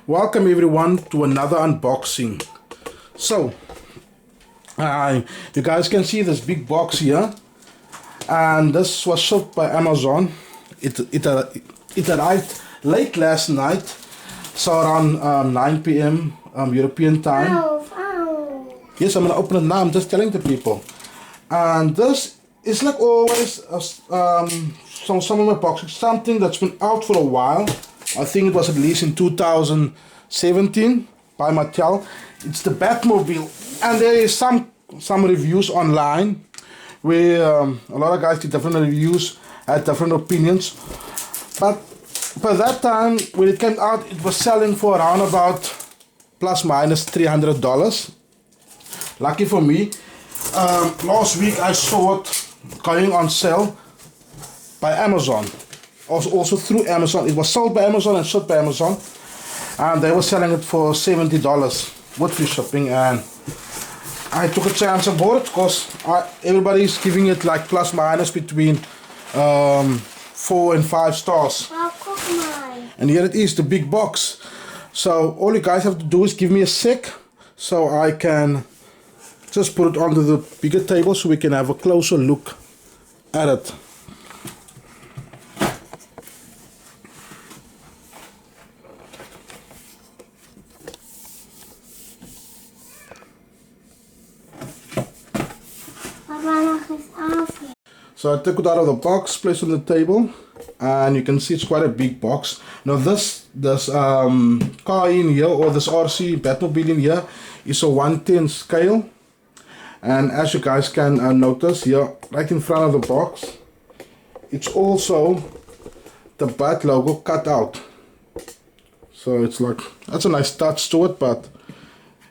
Welcome everyone to another unboxing. So, you guys can see this big box here, and this was shipped by Amazon. It arrived late last night, so around 9 p.m. European time. Yes, I'm gonna open it now. I'm just telling the people. And this is like always some of my boxes, something that's been out for a while. I think it was released in 2017 by Mattel. It's the Batmobile, and there is some reviews online where a lot of guys did different reviews, had different opinions. But by that time, when it came out, it was selling for around about plus minus $300. Lucky for me, last week I saw it going on sale by Amazon. Also through Amazon. It was sold by Amazon and shipped by Amazon, and they were selling it for $70 with free shipping, and I took a chance and bought it because everybody's giving it like plus minus between 4 and 5 stars. And here it is, the big box. So all you guys have to do is give me a sec so I can just put it onto the bigger table so we can have a closer look at it. So I took it out of the box, placed it on the table, and you can see it's quite a big box. Now this car in here, or this RC Batmobile in here, is a 1/10 scale, and as you guys can notice here, right in front of the box, it's also the Bat logo cut out. So it's like, that's a nice touch to it, but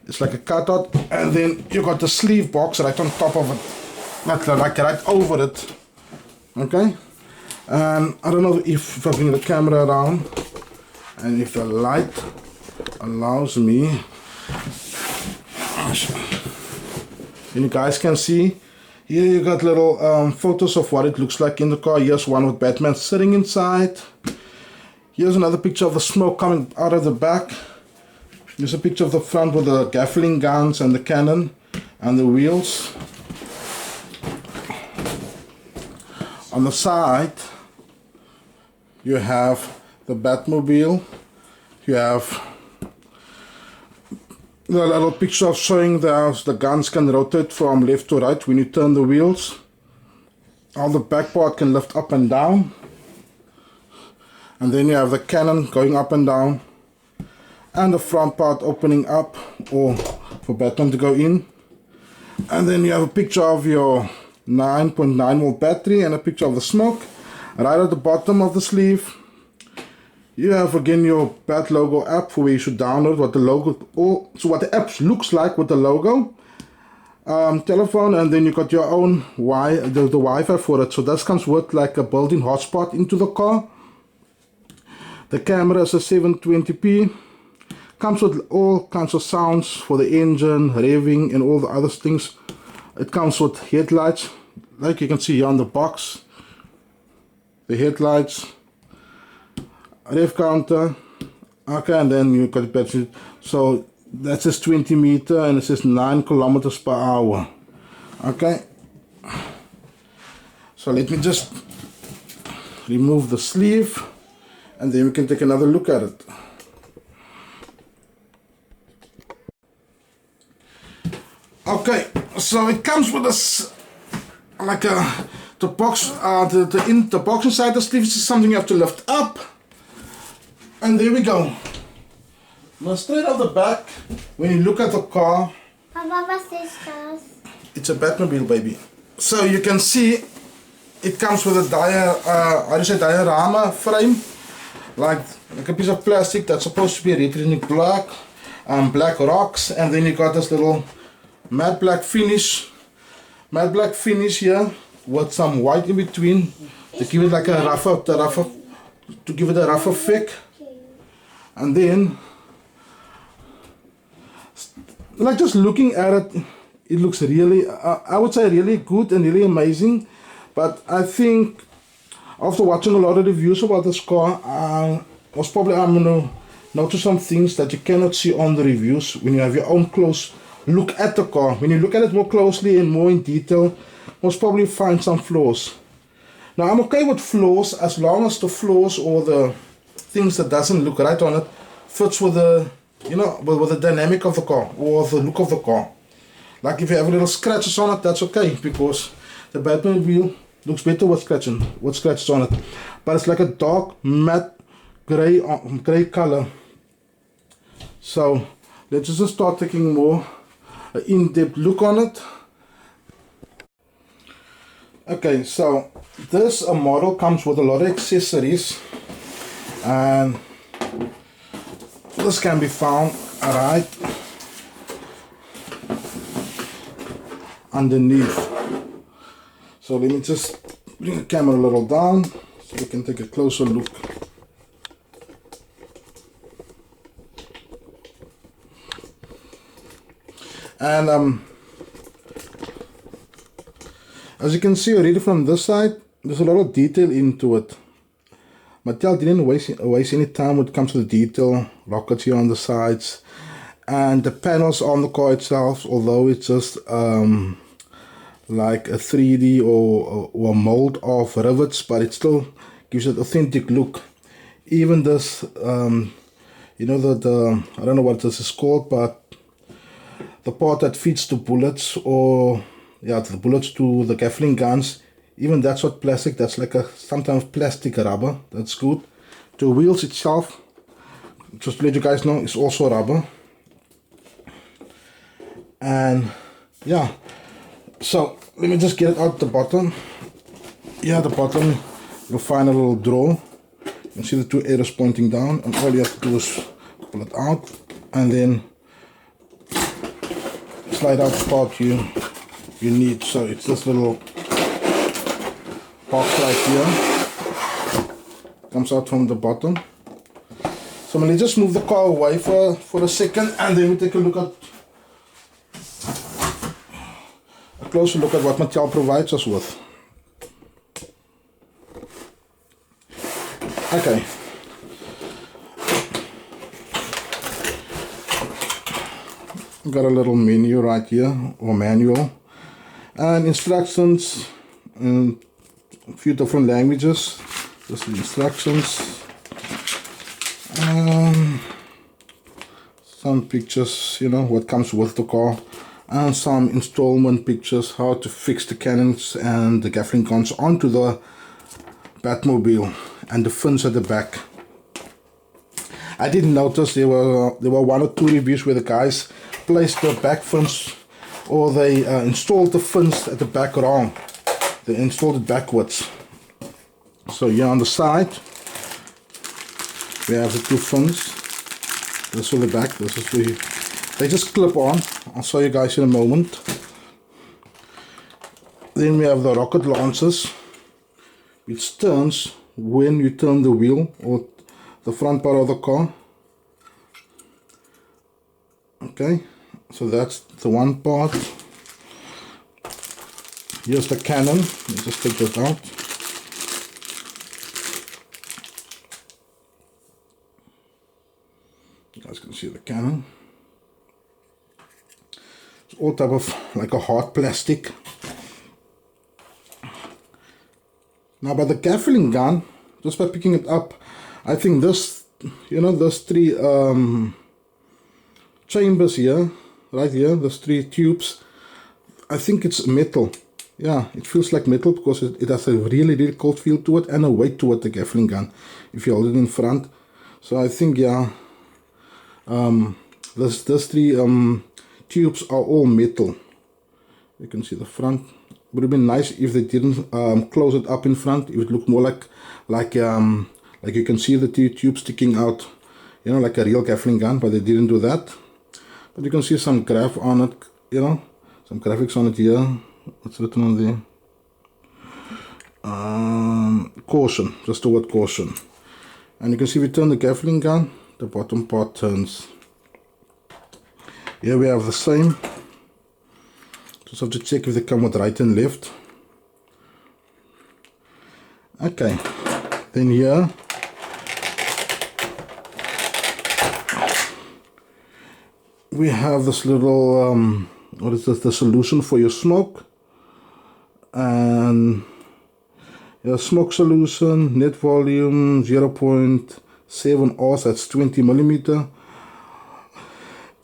it's like a cutout, and then you got the sleeve box right on top of it. Not like right over it. Okay, and I don't know if I bring the camera around and if the light allows me, and you guys can see here you got little photos of what it looks like in the car. Here's one with Batman sitting inside. Here's another picture of the smoke coming out of the back. Here's a picture of the front with the gaffling guns and the cannon and the wheels. On the side, you have the Batmobile. You have a little picture of showing the guns can rotate from left to right when you turn the wheels. All the back part can lift up and down. And then you have the cannon going up and down. And the front part opening up, or for Batman to go in. And then you have a picture of your 9.9 volt battery and a picture of the smoke. Right at the bottom of the sleeve, you have again your Bat logo app for where you should download what the logo, or so what the app looks like with the logo, telephone, and then you got your own the Wi-Fi for it. So this comes with like a built-in hotspot into the car. The camera is a 720p. Comes with all kinds of sounds for the engine, revving, and all the other things. It comes with headlights, like you can see here on the box. The headlights, rev counter, okay, and then you got the battery. So that says 20 meter and it says 9 kilometers per hour. Okay. So let me just remove the sleeve, and then we can take another look at it. Okay, so it comes with this, like the box, the box inside the sleeve is something you have to lift up, and there we go. Now straight out the back, when you look at the car, it's a Batmobile, baby. So you can see it comes with a diorama frame, like a piece of plastic that's supposed to be representing black, black rocks, and then you got this little matte black finish here with some white in between to give it like a rough effect. And then, like, just looking at it, it looks really, I would say really good and really amazing. But I think after watching a lot of reviews about this car, I'm gonna notice some things that you cannot see on the reviews when you have your own close look at the car. When you look at it more closely and more in detail, most probably find some flaws. Now I'm okay with flaws as long as the flaws or the things that doesn't look right on it fits with the, you know, with the dynamic of the car or the look of the car. Like if you have little scratches on it, that's okay, because the Batmobile looks better with scratches on it. But it's like a dark matte gray color. So let's just start taking more in-depth look on it. Okay, so this model comes with a lot of accessories, and this can be found right underneath. So let me just bring the camera a little down so we can take a closer look. And as you can see already from this side, there's a lot of detail into it. Mattel didn't waste any time when it comes to the detail. Rockets here on the sides, and the panels on the car itself, although it's just like a 3D or a mold of rivets, but it still gives it authentic look. Even this, you know, the I don't know what this is called, but the part that feeds the bullets, or yeah, the bullets to the Gatling guns, even that's not plastic. That's like a sometimes plastic rubber. That's good. The wheels itself, just to let you guys know, is also rubber. And yeah, so let me just get it out the bottom. Yeah, the bottom, you'll find a little drawer. You can see the two arrows pointing down, and all you have to do is pull it out and then slide out the part you need. So it's this little box right here, comes out from the bottom. So I'm going to just move the car away for a second, and then we take a look at a closer look at what Mattel provides us with. Okay. Got a little menu right here, or manual, and instructions in a few different languages. Just the instructions, some pictures, you know, what comes with the car, and some installment pictures, how to fix the cannons and the Gatling guns onto the Batmobile, and the fins at the back. I didn't notice there were one or two reviews where the guys placed the back fins, or they installed the fins at the back wrong. They installed it backwards. So here on the side we have the two fins. This is the back. This is the, they just clip on. I'll show you guys in a moment. Then we have the rocket launchers, which turns when you turn the wheel or the front part of the car. Okay, so that's the one part. Here's the cannon. Let's just take that out. You guys can see the cannon. It's all type of like a hard plastic. Now by the Gatling gun, just by picking it up, I think this, you know, those three chambers here, right here, those three tubes, I think it's metal. Yeah, it feels like metal because it has a really cold feel to it and a weight to it, the Gatling gun, if you hold it in front. So I think, yeah, those three tubes are all metal. You can see the front. Would have been nice if they didn't close it up in front. It would look more like you can see the two tubes sticking out, you know, like a real Gatling gun, but they didn't do that. But you can see some graph on it, you know, some graphics on it here. What's written on there? Caution, just the word caution. And you can see if we turn the Gatling gun, the bottom part turns. Here we have the same. Just have to check if they come with right and left. Okay, then here we have this little what is this, the solution for your smoke, and your smoke solution, net volume 0.7 oz, that's 20 millimeter.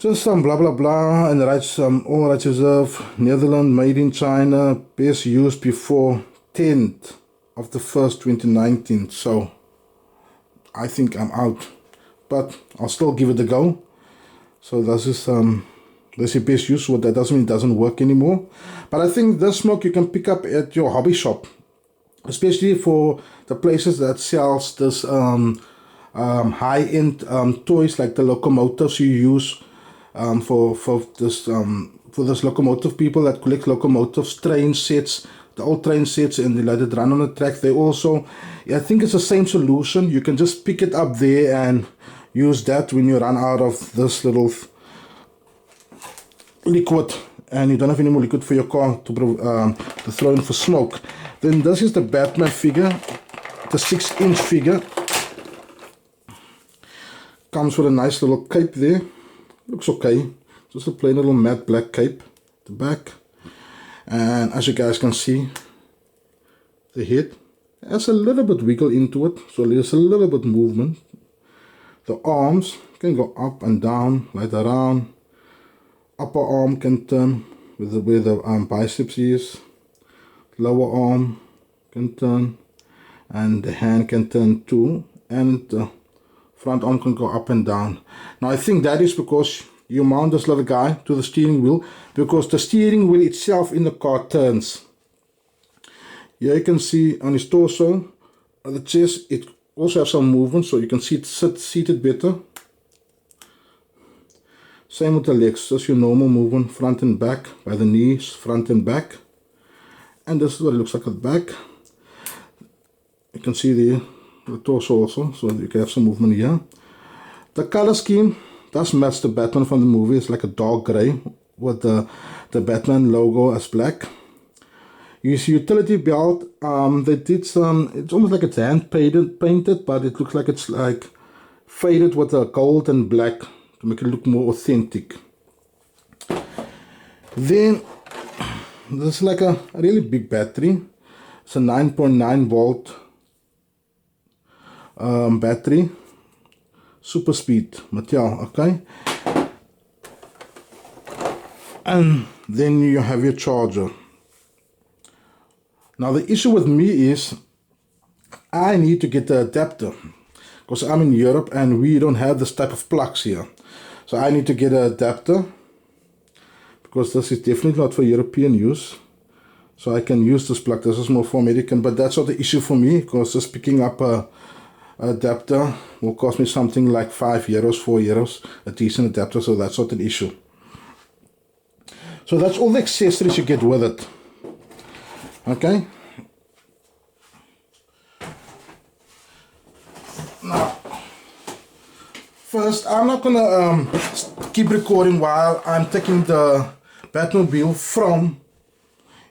Just some blah blah blah, and writes all rights reserved, Netherlands, made in China, best used before 10th of the 1st 2019. So I think I'm out, but I'll still give it a go. So that's the best use. What that doesn't mean it doesn't work anymore, but I think this smoke you can pick up at your hobby shop, especially for the places that sells this high-end toys like the locomotives you use for this locomotive people that collect locomotives, train sets, the old train sets, and they let it run on the track. They also, I think it's the same solution. You can just pick it up there and use that when you run out of this little liquid and you don't have any more liquid for your car to throw in for smoke. Then this is the Batman figure, the 6-inch figure. Comes with a nice little cape there. Looks okay. Just a plain little matte black cape at the back. And as you guys can see, the head has a little bit wiggle into it, so there's a little bit movement. The arms can go up and down, right around. Upper arm can turn with where the biceps is. Lower arm can turn, and the hand can turn too, and the front arm can go up and down. Now I think that is because you mount this little guy to the steering wheel, because the steering wheel itself in the car turns. Here you can see on his torso, the chest, it also has some movement, so you can see it seated better. Same with the legs, just your normal movement, front and back, by the knees, front and back. And this is what it looks like at the back. You can see the torso also, so you can have some movement here. The color scheme does match the Batman from the movie. It's like a dark gray with the Batman logo as black. You see utility belt, they did some, it's almost like it's hand painted, but it looks like it's like faded with a gold and black to make it look more authentic. Then this is like a really big battery. It's a 9.9 volt battery, super speed Mattel, okay. And then you have your charger. Now the issue with me is I need to get the adapter because I'm in Europe and we don't have this type of plugs here. So I need to get an adapter because this is definitely not for European use. So I can use this plug. This is more for American, but that's not the issue for me because just picking up a adapter will cost me something like €5, €4, a decent adapter, so that's not an issue. So that's all the accessories you get with it. Okay. Now, first, I'm not gonna keep recording while I'm taking the Batmobile from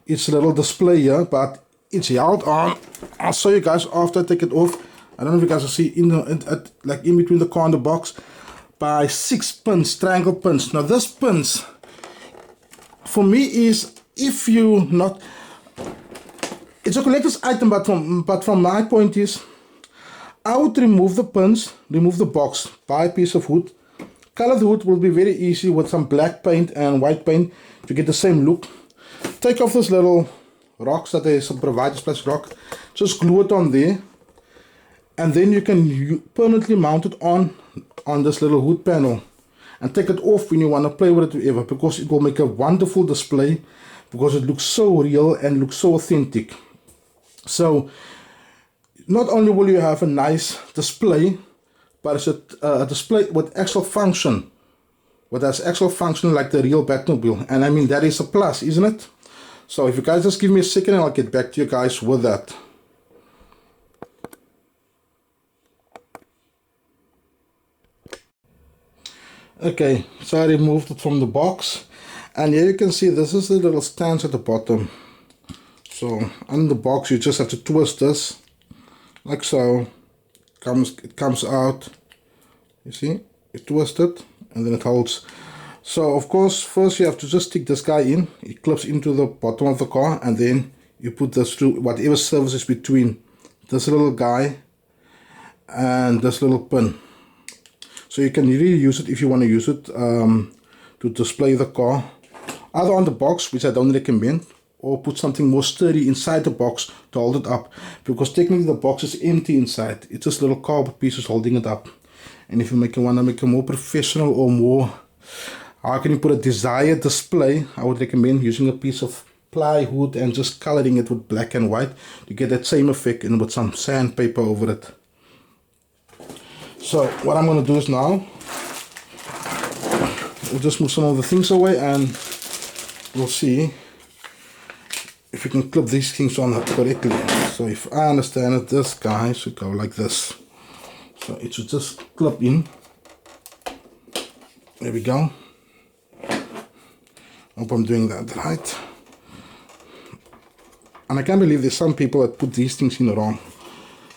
its little display here, but it's held on. I'll show you guys after I take it off. I don't know if you guys will see like in between the car and the box by 6 pins, triangle pins. Now this pins for me is, if you not, it's a collector's item, but from my point is, I would remove the pins, remove the box, buy a piece of wood. Color the wood will be very easy with some black paint and white paint to get the same look. Take off this little rocks that they provide, this plastic rock, just glue it on there, and then you can permanently mount it on this little wood panel and take it off when you want to play with it wherever, because it will make a wonderful display because it looks so real and looks so authentic. So not only will you have a nice display, but it's a display with actual function, with has actual function like the real Batmobile, and I mean that is a plus, isn't it? So if you guys just give me a second, I'll get back to you guys with that. Okay, so I removed it from the box, and here you can see this is the little stands at the bottom. So on the box you just have to twist this like so. It comes out, you see, you twist it and then it holds So of course, first you have to just stick this guy in. It clips into the bottom of the car, and then you put this through whatever surface is between this little guy and this little pin. So you can really use it if you want to use it to display the car, either on the box, which I don't recommend, or put something more sturdy inside the box to hold it up, because technically the box is empty inside. It's just little cardboard pieces holding it up. And if you want to make a more professional or more, how can you put a desired display, I would recommend using a piece of plywood and just coloring it with black and white to get that same effect, and with some sandpaper over it. So what I'm going to do is now, we'll just move some of the things away, and we'll see if we can clip these things on correctly. So if I understand it, this guy should go like this. So it should just clip in. There we go. Hope I'm doing that right. And I can't believe there's some people that put these things in wrong,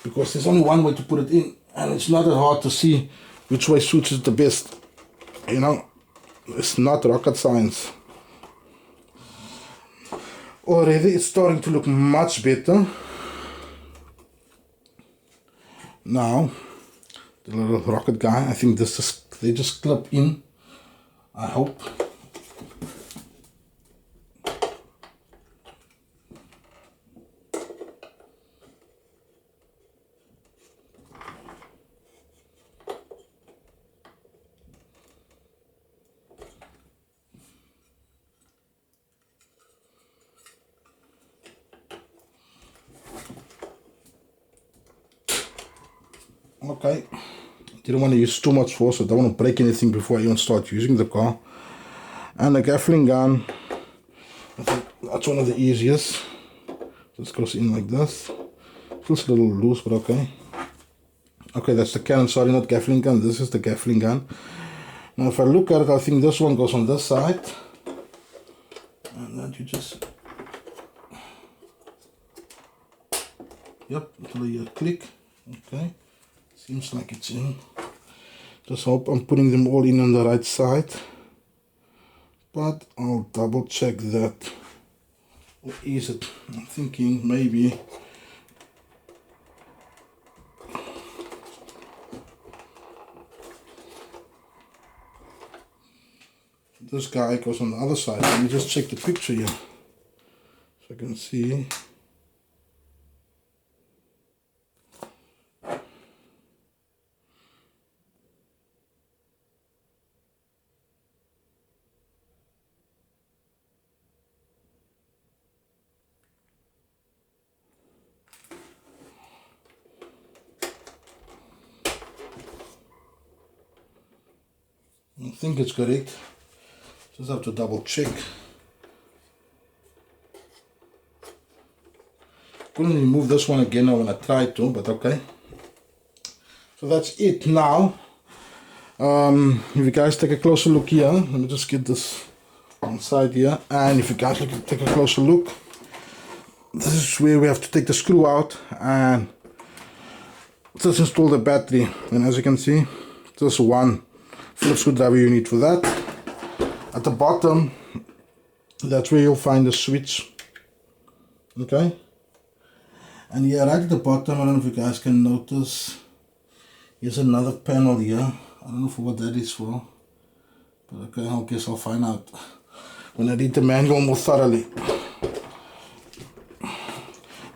because there's only one way to put it in, and it's not that hard to see which way suits it the best. You know, it's not rocket science. Already it's starting to look much better. Now, the little rocket guy, I think this is, they just clip in, I hope. Okay, didn't want to use too much force, so I don't want to break anything before I even start using the car. And the gaffling gun, I think that's one of the easiest. Just goes in like this. Feels a little loose, but okay. Okay, that's the cannon, sorry, not gaffling gun, this is the gaffling gun. Now if I look at it, I think this one goes on this side. And then you just, yep, until you click, okay. Seems like it's in. Just hope I'm putting them all in on the right side. But I'll double check that. Or is it? I'm thinking maybe. This guy goes on the other side. Let me just check the picture here, so I can see. I think it's correct. Just have to double check. Couldn't remove this one again when I tried to, but okay. So that's it now. If you guys take a closer look here, let me just get this on side here, and if you guys take a closer look, this is where we have to take the screw out and just install the battery. And as you can see, just one Phillips screwdriver you need for that. At the bottom, that's where you'll find the switch. Okay, and yeah, right at the bottom, I don't know if you guys can notice, here's another panel here. I don't know for what that is for, but okay, I guess I'll find out when I read the manual more thoroughly.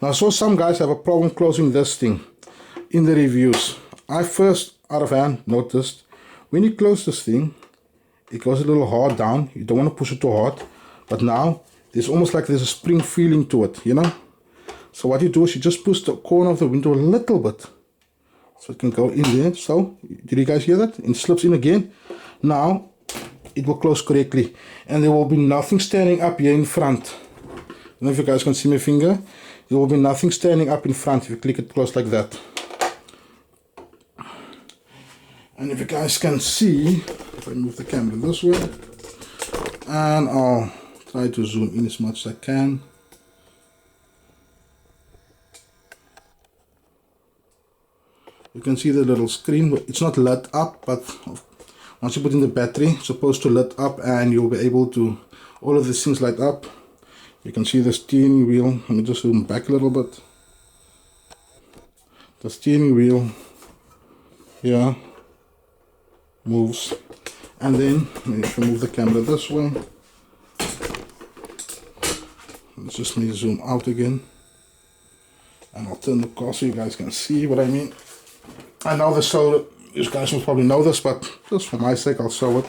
Now I saw some guys have a problem closing this thing in the reviews. I first, out of hand, noticed when you close this thing, it goes a little hard down. You don't want to push it too hard, but now there's almost like there's a spring feeling to it, you know. So what you do is you just push the corner of the window a little bit, so it can go in there. So did you guys hear that? And it slips in again. Now it will close correctly, and there will be nothing standing up here in front. I don't know if you guys can see my finger. There will be nothing standing up in front if you click it close like that. And if you guys can see, if I move the camera this way, and I'll try to zoom in as much as I can. You can see the little screen. It's not lit up, but once you put in the battery, it's supposed to light up and you'll be able to, all of these things light up. You can see the steering wheel. Let me just zoom back a little bit. The steering wheel here moves, and then if you move the camera this way, let's just me zoom out again, and I'll turn the car so you guys can see what I mean. I know this, so you guys will probably know this, but just for my sake I'll show it.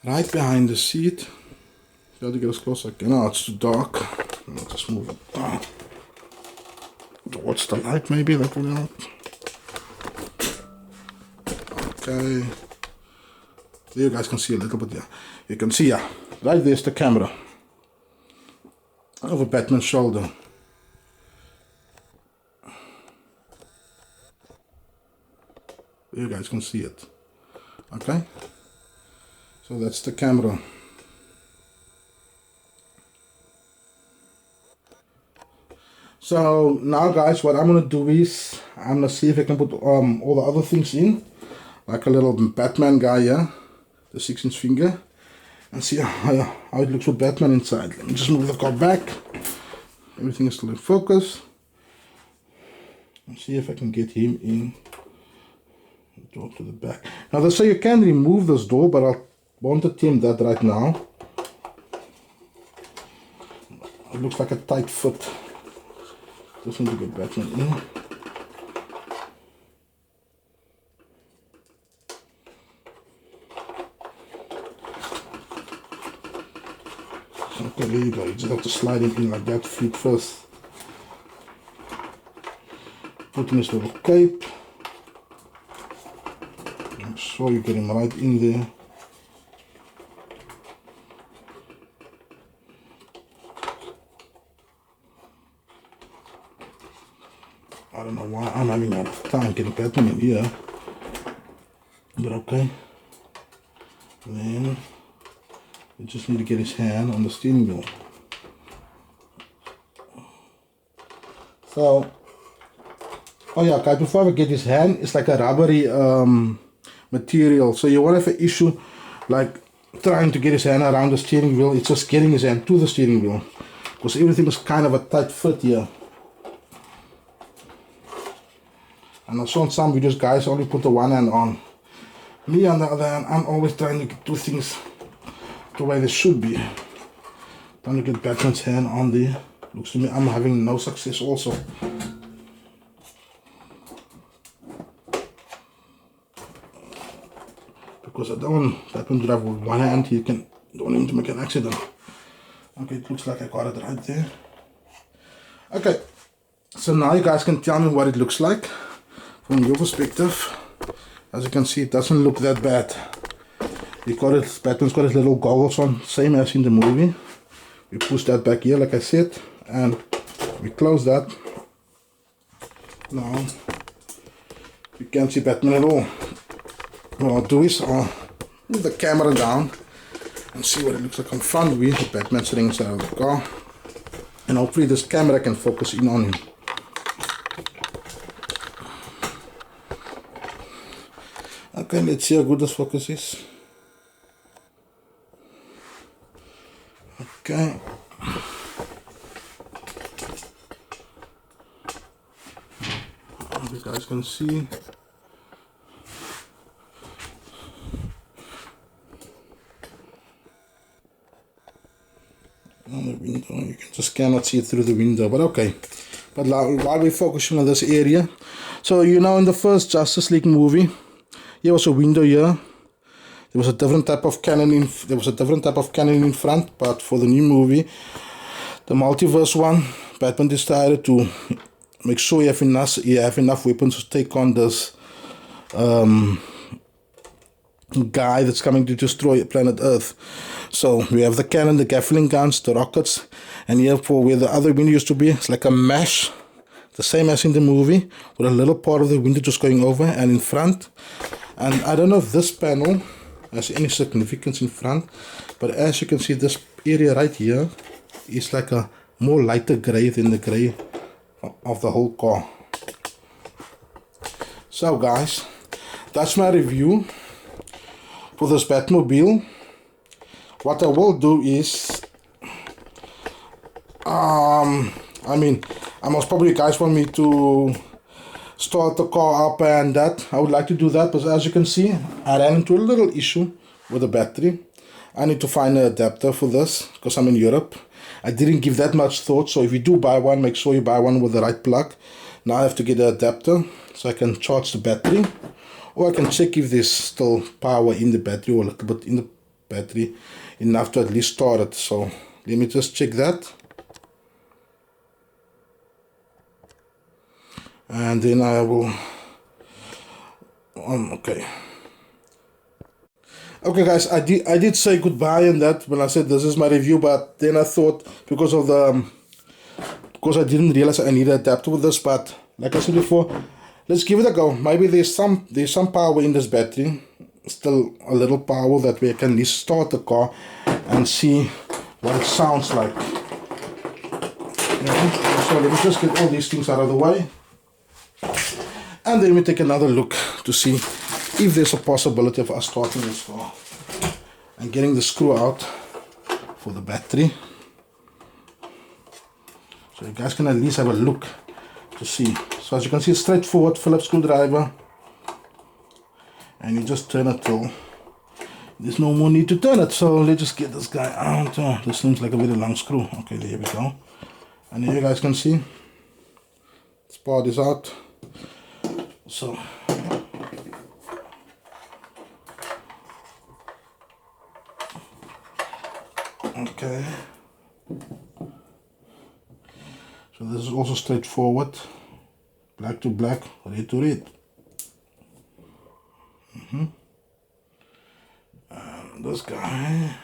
Right behind the seat, you have to get as close as I can. Oh, it's too dark. I'll just move it down towards the light, maybe that will help. Okay, there you guys can see a little bit. Yeah, you can see, yeah, right there's the camera over Batman's shoulder. You guys can see it. Okay, so that's the camera. So now guys, what I'm gonna do is I'm gonna see if I can put all the other things in, like a little Batman guy here, the 6-inch finger, and see how it looks with Batman inside. Let me just move the car back. Everything is still in focus. And see if I can get him in. Door to the back. Now they say you can remove this door, but I won't attempt that right now. It looks like a tight fit. Just need to get Batman in. Okay, there you go. You just have to slide him in like that, feet first. Put in his little cape. Make sure you get him right in there. I don't know why I'm having a time getting Batman in here, but okay. Then you just need to get his hand on the steering wheel. So, oh yeah, guys, before I get his hand, it's like a rubbery material. So you won't have an issue like trying to get his hand around the steering wheel. It's just getting his hand to the steering wheel, because everything is kind of a tight fit here. And I saw in some videos guys only put the one hand on. Me on the other hand, I'm always trying to do things the way they should be. Trying to get Batman's hand on there. Looks to me I'm having no success also. Because I don't want Batman to drive with one hand, don't want him to make an accident. Okay, it looks like I got it right there. Okay, so now you guys can tell me what it looks like from your perspective. As you can see, it doesn't look that bad. Batman's got his little goggles on, same as in the movie. We push that back here like I said, and we close that. Now you can't see Batman at all. What I'll do is I'll move the camera down and see what it looks like on front wheel. The Batman sitting inside of the car, and hopefully this camera can focus in on him. Okay, let's see how good this focus is. Okay. You guys can see. On the window, you just cannot see it through the window, but okay. But while we're focusing on this area, so you know in the first Justice League movie, here was a window here. There was a different type of cannon in front, but for the new movie, the multiverse one, Batman decided to make sure you have enough weapons to take on this guy that's coming to destroy planet Earth. So we have the cannon, the gasoline guns, the rockets, and here for where the other window used to be, it's like a mesh, the same as in the movie, with a little part of the window just going over and in front. And I don't know if this panel has any significance in front, but as you can see, this area right here is like a more lighter gray than the gray of the whole car. So guys, that's my review for this Batmobile, what I will do is, I mean, I most probably guys want me to start the car up and that. I would like to do that, but as you can see, I ran into a little issue with the battery. I need to find an adapter for this because I'm in Europe. I didn't give that much thought, so if you do buy one, make sure you buy one with the right plug. Now I have to get an adapter so I can charge the battery, or I can check if there's still power in the battery or a little bit in the battery, enough to at least start it. So let me just check that. And then I will, okay guys, I did say goodbye and that when I said this is my review, but then I thought because I didn't realize I needed an adapter with this, but like I said before, let's give it a go. Maybe there's some power in this battery, still a little power that we can at least start the car and see what it sounds like. So let me just get all these things out of the way, and then we take another look to see if there's a possibility of us starting this car and getting the screw out for the battery, so you guys can at least have a look to see. So as you can see, straightforward Phillips screwdriver, and you just turn it till there's no more need to turn it. So let's just get this guy out. Oh, this seems like a very long screw. Okay, there we go. And here you guys can see this part is out. So okay, so this is also straightforward, black to black, red to red. And this guy,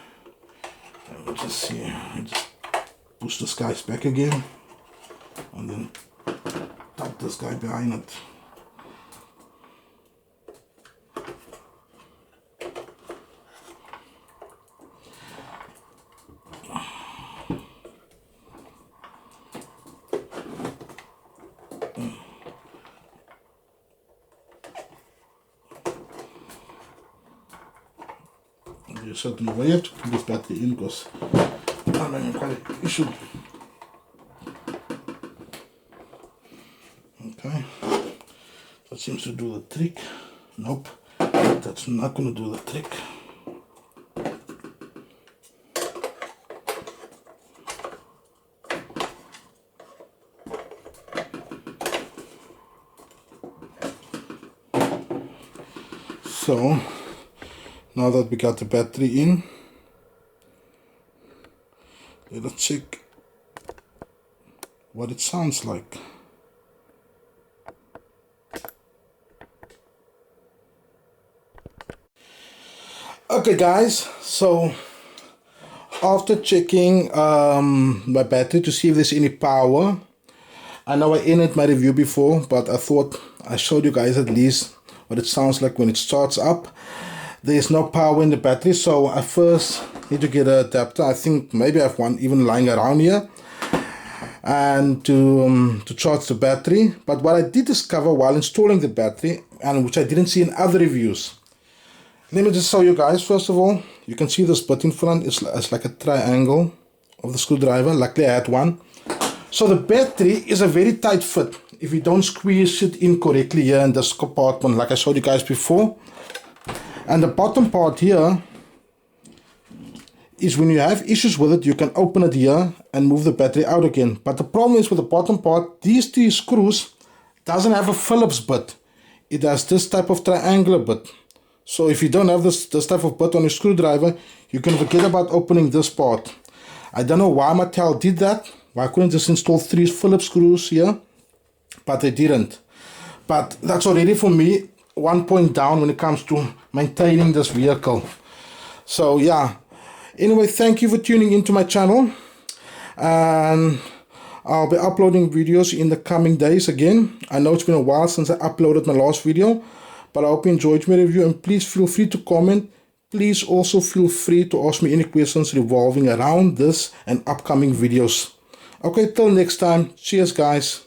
let me just see, just push this guy back again and then tuck this guy behind it. There's a certain way you have to put this battery in because I'm having quite an issue. Okay, that seems to do the trick. Nope, that's not going to do the trick. So now that we got the battery in, let us check what it sounds like. Okay guys, so after checking my battery to see if there's any power, I know I ended my review before, but I thought I showed you guys at least what it sounds like when it starts up. There's no power in the battery, so I first need to get an adapter. I think maybe I have one even lying around here, and to charge the battery. But what I did discover while installing the battery, and which I didn't see in other reviews, let me just show you guys. First of all, you can see this bit in front. It's like a triangle of the screwdriver. Luckily I had one. So the battery is a very tight fit if you don't squeeze it in correctly here in this compartment like I showed you guys before. And the bottom part here is when you have issues with it, you can open it here and move the battery out again. But the problem is with the bottom part, these three screws doesn't have a Phillips bit. It has this type of triangular bit. So if you don't have this type of bit on your screwdriver, you can forget about opening this part. I don't know why Mattel did that. Why couldn't just install 3 Phillips screws here? But they didn't. But that's already for me 1 point down when it comes to maintaining this vehicle. So yeah, anyway, thank you for tuning into my channel, and I'll be uploading videos in the coming days again. I know it's been a while since I uploaded my last video, but I hope you enjoyed my review, and please feel free to comment. Please also feel free to ask me any questions revolving around this and upcoming videos. Okay, till next time, cheers guys.